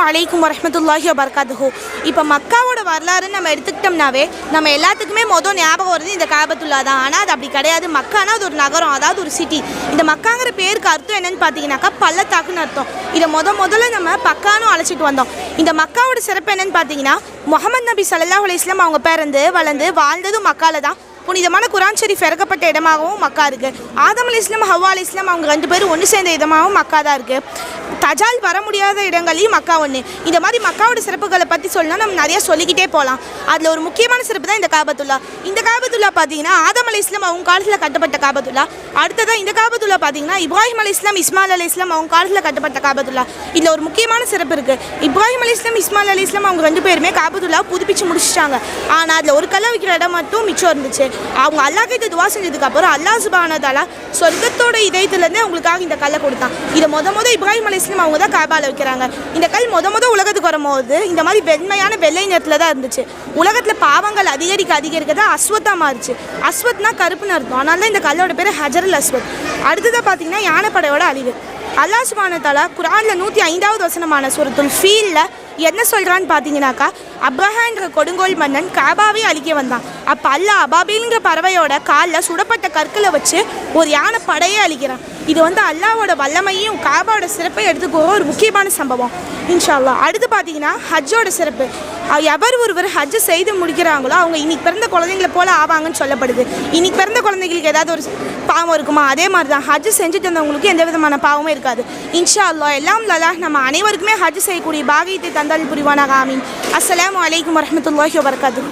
அலைக்கும் வரஹ்மத்துல்லாஹி வபரகாத்துஹு. இப்போ மக்காவோட வரலாறு நம்ம எடுத்துக்கிட்டோம்னாவே நம்ம எல்லாத்துக்குமே ஞாபகம் வருது இந்த காபத்துல்லா தான். ஆனால் அது அப்படி கிடையாது. மக்கானா அது ஒரு நகரம், அதாவது ஒரு சிட்டி. இந்த மக்காங்கிற பேருக்கு அர்த்தம் என்னன்னு பார்த்தீங்கன்னாக்கா பள்ளத்தாக்குன்னு அர்த்தம். இதை முதல்ல நம்ம பக்கானும் அழைச்சிட்டு வந்தோம். இந்த மக்காவோட சிறப்பு என்னன்னு பார்த்தீங்கன்னா, முஹம்மது நபி ஸல்லல்லாஹு அலைஹி வஸல்லம் அவங்க பிறந்து வளர்ந்து வாழ்ந்ததும் மக்கால தான். புனிதமான குரான் ஷரீஃப் இறக்கப்பட்ட இடமாகவும் மக்கா இருக்குது. ஆதம் அலைஹிஸ்ஸலாம் ஹவ்வா அலைஹிஸ்ஸலாம் அவங்க 2 பேரும் ஒன்று சேர்ந்த இடமாகவும் மக்கா தான் இருக்குது. தஜால் வர முடியாத இடங்களையும் மக்கா ஒன்று. இந்த மாதிரி மக்காவோட சிறப்புகளை பற்றி சொல்லணும் நம்ம நிறையா சொல்லிக்கிட்டே போகலாம். அதில் ஒரு முக்கியமான சிறப்பு தான் இந்த காபத்துல்லா. இந்த காபத்துல்லா பார்த்தீங்கன்னா ஆதம் அலைஹிஸ்ஸலாம் அவங்க காலத்தில் கட்டப்பட்ட காபத்துல்லா. அடுத்ததான் இந்த காபத்துல்லா பார்த்தீங்கன்னா இப்ராஹிம் அலைஹிஸ்ஸலாம் இஸ்மாயில் அலைஹிஸ்ஸலாம் அவங்க காலத்தில் கட்டப்பட்ட காபத்துல்லா. இதில் ஒரு முக்கியமான சிறப்பு இருக்குது. இப்ராஹிம் அலைஹிஸ்ஸலாம் இஸ்மாயில் அலைஹிஸ்ஸலாம் அவங்க 2 பேருமே காபத்துல்லா புதுப்பிச்சு முடிச்சிட்டாங்க. ஆனால் அதில் ஒரு கல்லை வைக்கிற இடம் மட்டும் மிச்சம் இருந்துச்சு. அவங்க அல்லாஹ் கிட்ட துவா செஞ்சதுக்கப்புறம் அல்லாஹ் சுப்ஹானஹு வ தஆலா சொர்க்கத்தோட இதயத்துலேருந்து அவங்களுக்காக இந்த கல்லை கொடுத்தான். இதை இப்ராஹிம் அலைஹிஸ்ஸலாம் அவங்க தான் காபால வைக்கிறாங்க. இந்த கல் உலகத்துக்கு வரும்போது இந்த மாதிரி வெண்மையான வெள்ளை நிறத்தில் தான் இருந்துச்சு. உலகத்தில் பாவங்கள் அதிகரிக்க தான் அஸ்வத்தாக மாறிச்சு. அஸ்வத்னா கருப்புன்னு அர்த்தம். அதனால தான் இந்த கல்லோட பேர் ஹஜருல் அஸ்வத். அடுத்ததாக பார்த்தீங்கன்னா யானைப்படையோட அழிவு. அல்லாஹ் சுப்ஹானஹு வ தஆலா குர்ஆனில் 105வது வசனமான சூரத்துல் ஃபீல்ல என்ன சொல்கிறான்னு பார்த்தீங்கன்னாக்கா, அப்ரஹான்ற கொடுங்கோல் மன்னன் காபாவை அழிக்க வந்தான். அப்போ அல்லாஹ் அபாபீல்ங்கிற பறவையோட காலில் சுடப்பட்ட கற்களை வச்சு ஒரு யானை படையே அழிக்கிறான். இது அல்லாஹ்வோட வல்லமையும் காபாவோட சிறப்பை எடுத்துக்கோ ஒரு முக்கியமான சம்பவம் இன்ஷா அல்லாஹ். அடுத்து பார்த்தீங்கன்னா ஹஜ்ஜோட சிறப்பு. எவர் ஒருவர் ஹஜ்ஜை செய்து முடிக்கிறாங்களோ அவங்க இன்னைக்கு பிறந்த குழந்தைங்களை போல ஆவாங்கன்னு சொல்லப்படுது. இன்னைக்கு பிறந்த குழந்தைங்களுக்கு ஏதாவது ஒரு பாவம் இருக்குமா? அதே மாதிரி தான் ஹஜ்ஜு செஞ்சுட்டு வந்தவங்களுக்கு எந்த விதமான பாவமும் இருக்காது இன்ஷா அல்லாஹ். எல்லாம் அல்லாஹ் நம்ம அனைவருக்குமே ஹஜ்ஜு செய்யக்கூடிய பாகியத்தை தந்தால் புரிவானாக. ஆமீன். அஸ்ஸலாமு அலைக்கும் வரஹ்மத்துல்லாஹி வபரகாத்துஹு.